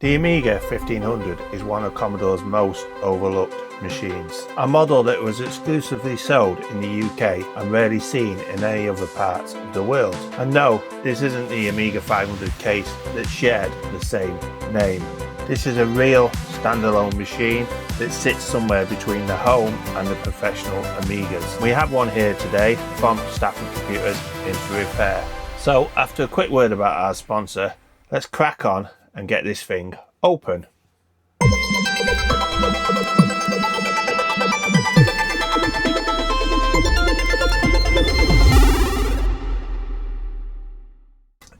The Amiga 1500 is one of Commodore's most overlooked machines. A model that was exclusively sold in the UK and rarely seen in any other parts of the world. And no, this isn't the Amiga 500 case that shared the same name. This is a real standalone machine that sits somewhere between the home and the professional Amigas. We have one here today from Stafford Computers in for repair. So after a quick word about our sponsor, let's crack on and get this thing open.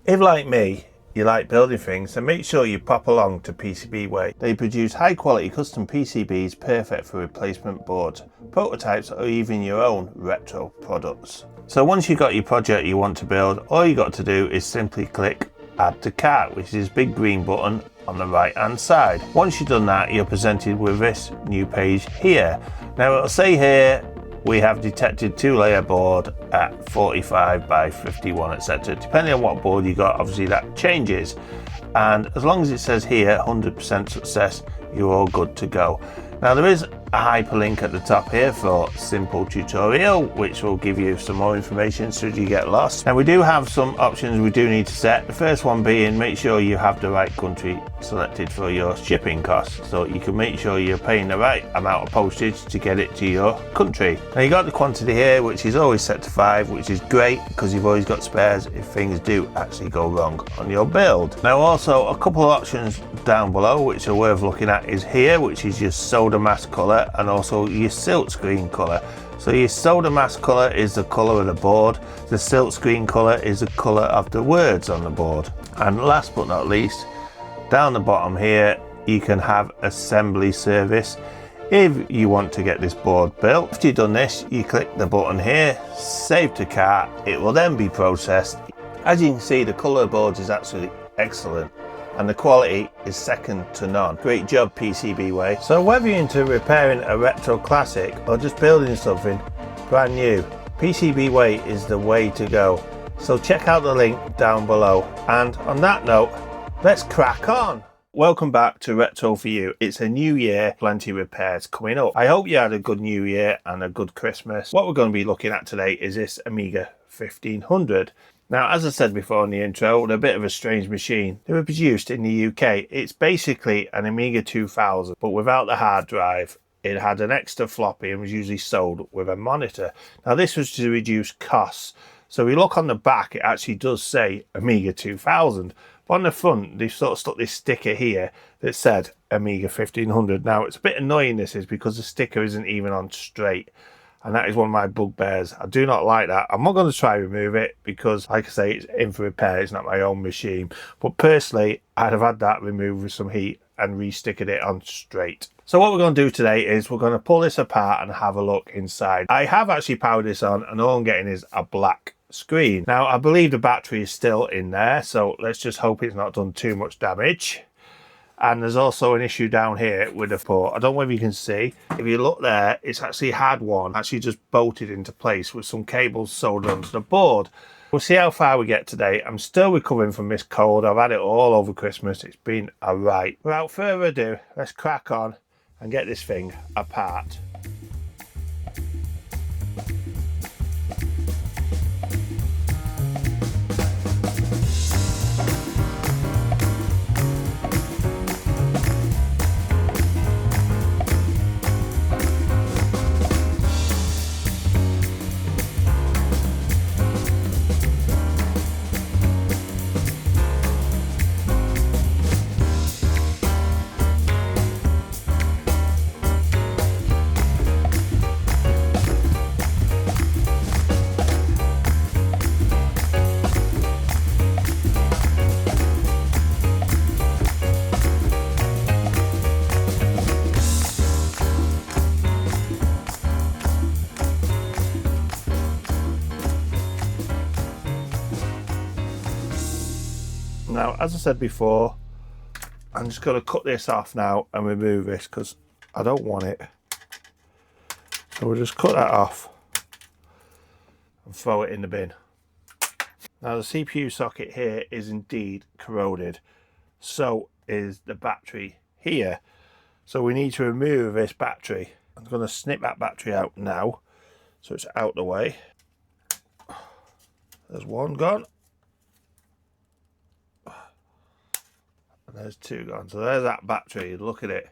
If, like me, you like building things, then make sure you pop along to PCBWay. They produce high quality custom PCBs perfect for replacement boards, prototypes, or even your own retro products. So once you've got your project you want to build, all you got to do is simply click Add to Cart, which is this big green button on the right hand side. Once you've done that, you're presented with this new page here. Now it'll say here we have detected 2-layer board at 45 by 51, etc. Depending on what board you got, obviously that changes. And as long as it says here 100% success, you're all good to go. Now there is a hyperlink at the top here for simple tutorial, which will give you some more information should you get lost. Now we do have some options we do need to set. The first one being make sure you have the right country selected for your shipping costs, so you can make sure you're paying the right amount of postage to get it to your country. Now you got the quantity here, which is always set to 5, which is great because you've always got spares if things do actually go wrong on your build. Now also a couple of options down below which are worth looking at is here, which is your solder mask color and also your silk screen color. So your solder mask color is the color of the board, the silk screen color is the color of the words on the board. And last but not least, down the bottom here you can have assembly service if you want to get this board built. After you've done this, you click the button here, save to cart, it will then be processed. As you can see, the color of the boards is absolutely excellent and the quality is second to none. Great job PCBWay. So whether you're into repairing a retro classic or just building something brand new, PCBWay is the way to go. So check out the link down below. And on that note, let's crack on. Welcome back to Retro for You. It's a new year, plenty of repairs coming up. I hope you had a good new year and a good Christmas. What we're going to be looking at today is this Amiga 1500. Now, as I said before in the intro, they're a bit of a strange machine. They were produced in the UK. It's basically an Amiga 2000, but without the hard drive. It had an extra floppy and was usually sold with a monitor. Now, this was to reduce costs. So we look on the back, it actually does say Amiga 2000. But on the front, they've sort of stuck this sticker here that said Amiga 1500. Now, it's a bit annoying this is because the sticker isn't even on straight. And that is one of my bugbears. I do not like that. I'm not going to try to remove it because, like I say, it's in for repair. It's not my own machine. But personally, I'd have had that removed with some heat and re-stickered it on straight. So what we're going to do today is we're going to pull this apart and have a look inside. I have actually powered this on and all I'm getting is a black screen. Now, I believe the battery is still in there. So let's just hope it's not done too much damage. And there's also an issue down here with the port. I don't know if you can see. If you look there, it's actually had one actually just bolted into place with some cables soldered onto the board. We'll see how far we get today. I'm still recovering from this cold. I've had it all over Christmas. It's been a right. Without further ado, let's crack on and get this thing apart. Now, as I said before, I'm just going to cut this off now and remove this because I don't want it. So we'll just cut that off and throw it in the bin. Now the CPU socket here is indeed corroded. So is the battery here. So we need to remove this battery. I'm going to snip that battery out now, so it's out the way. There's one gone. And there's two gone. So there's that battery. Look at it.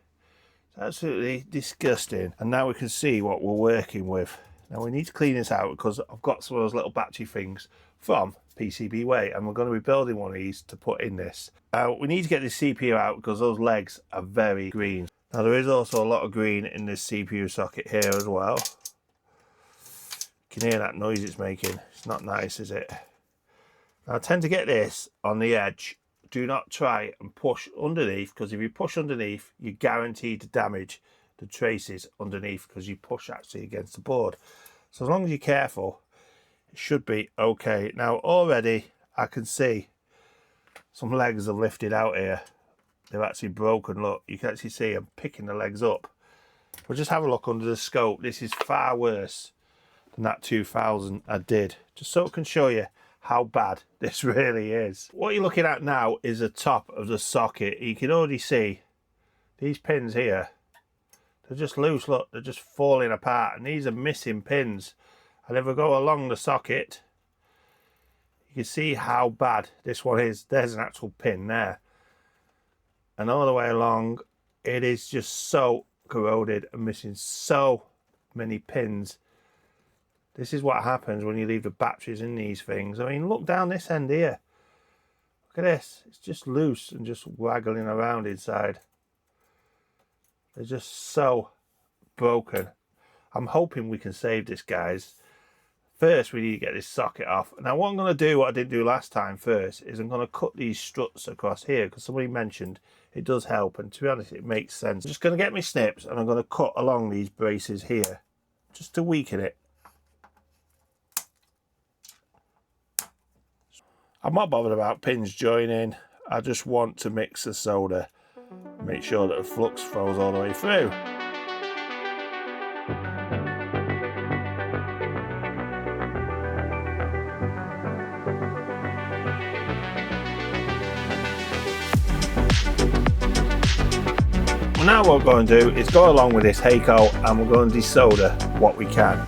It's absolutely disgusting. And now we can see what we're working with. Now we need to clean this out because I've got some of those little battery things from PCBWay, and we're going to be building one of these to put in this. We need to get this CPU out because those legs are very green. Now there is also a lot of green in this CPU socket here as well. You can hear that noise it's making. It's not nice, is it? Now I tend to get this on the edge. Do not try and push underneath, because if you push underneath, you're guaranteed to damage the traces underneath because you push actually against the board. So as long as you're careful, it should be okay. Now already I can see some legs have lifted out here. They're actually broken. Look, you can actually see I'm picking the legs up. But just have a look under the scope. This is far worse than that 2000 I did, just so I can show you how bad this really is. What you're looking at now is the top of the socket. You can already see these pins here. They're just loose. Look, they're just falling apart, and these are missing pins. And if I go along the socket, you can see how bad this one is. There's an actual pin there. And all the way along, it is just so corroded and missing so many pins. This is what happens when you leave the batteries in these things. I mean, look down this end here. Look at this. It's just loose and just waggling around inside. They're just so broken. I'm hoping we can save this, guys. First, we need to get this socket off. Now, what I'm going to do, what I didn't do last time first, is I'm going to cut these struts across here, because somebody mentioned it does help, and to be honest, it makes sense. I'm just going to get my snips, and I'm going to cut along these braces here, just to weaken it. I'm not bothered about pins joining. I just want to mix the solder, make sure that the flux flows all the way through. Now what we're going to do is go along with this Heiko, and we're going to desolder what we can.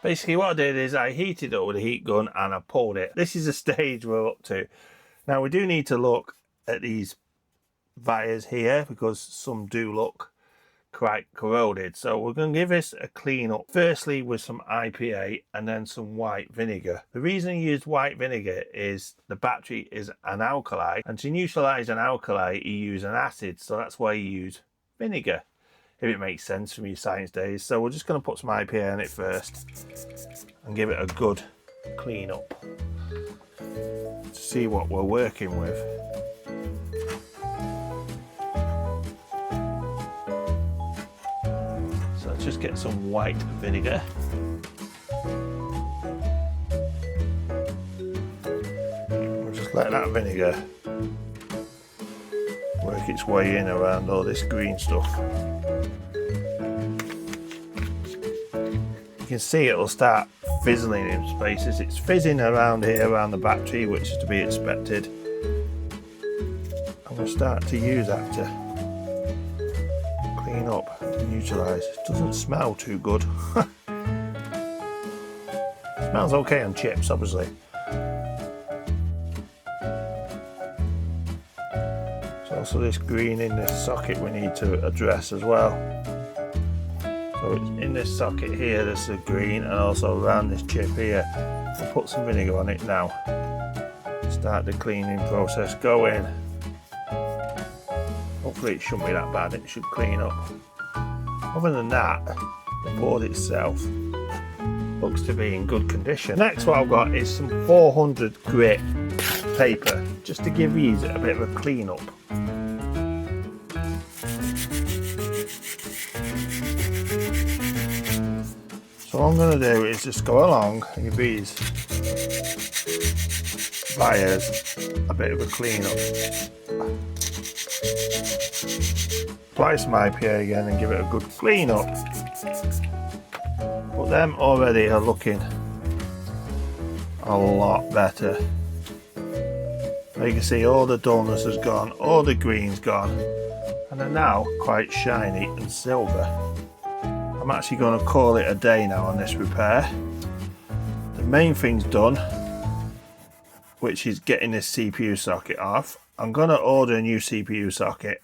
Basically what I did is I heated it up with a heat gun and I pulled it. This is the stage we're up to. Now we do need to look at these wires here, because some do look quite corroded. So we're going to give this a clean up. Firstly with some IPA and then some white vinegar. The reason you use white vinegar is the battery is an alkali, and to neutralize an alkali you use an acid. So that's why you use vinegar, if it makes sense from your science days. So we're just going to put some IPA on it first and give it a good clean up to see what we're working with. So let's just get some white vinegar. We'll just let that vinegar work its way in around all this green stuff. You can see it'll start fizzling in spaces. It's fizzing around here, around the battery, which is to be expected. And we'll start to use that to clean up, to neutralise. It doesn't smell too good. Smells okay on chips, obviously. There's also this green in this socket we need to address as well. So it's in this socket here, there's the green, and also around this chip here. I'll put some vinegar on it now. Start the cleaning process going. Hopefully it shouldn't be that bad, it should clean up. Other than that, the board itself looks to be in good condition. Next what I've got is some 400 grit paper, just to give these a bit of a clean up. So what I'm going to do is just go along and give these requires a bit of a clean up. Apply some IPA again and give it a good clean up. But them already are looking a lot better. Now you can see all the dullness has gone, all the green's gone, and they're now quite shiny and silver. I'm actually going to call it a day now on this repair. The main thing's done, which is getting this CPU socket off. I'm going to order a new CPU socket.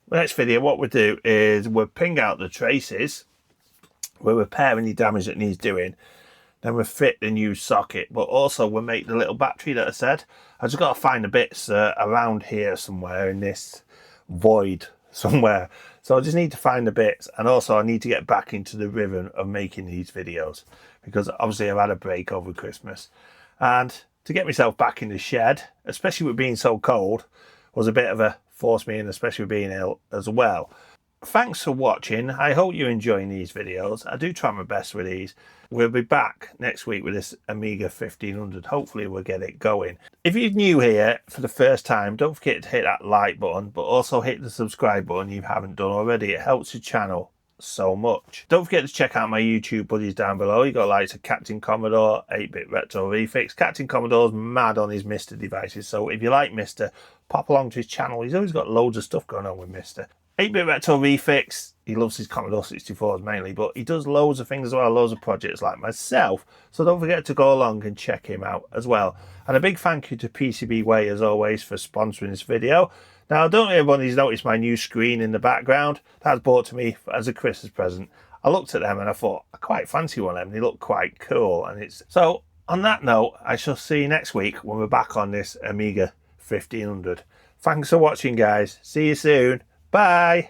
The next video, what we'll do is we'll ping out the traces, we'll repair any damage that needs doing, then we'll fit the new socket, but also we'll make the little battery that I said. I just got to find the bits around here somewhere in this void somewhere. So I just need to find the bits, and also I need to get back into the rhythm of making these videos, because obviously I've had a break over Christmas, and to get myself back in the shed, especially with being so cold, was a bit of a force me in, especially with being ill as well. Thanks for watching. I hope you're enjoying these videos. I do try my best with these. We'll be back next week with this Amiga 1500. Hopefully we'll get it going. If you're new here for the first time, don't forget to hit that like button, but also hit the subscribe button if you haven't done already. It helps the channel so much. Don't forget to check out my YouTube buddies down below. You got likes of Captain Commodore, 8-bit Retro Refix. Captain Commodore's mad on his Mister devices, so if you like Mister, pop along to his channel. He's always got loads of stuff going on with Mister. 8-bit Retro Refix, he loves his Commodore 64s mainly, but he does loads of things as well, loads of projects like myself, so don't forget to go along and check him out as well. And a big thank you to PCBWay as always for sponsoring this video. Now, I don't know if everybody's noticed my new screen in the background. That was bought to me as a Christmas present. I looked at them and I thought, I quite fancy one of them. They look quite cool. And it's so, on that note, I shall see you next week when we're back on this Amiga 1500. Thanks for watching, guys. See you soon. Bye.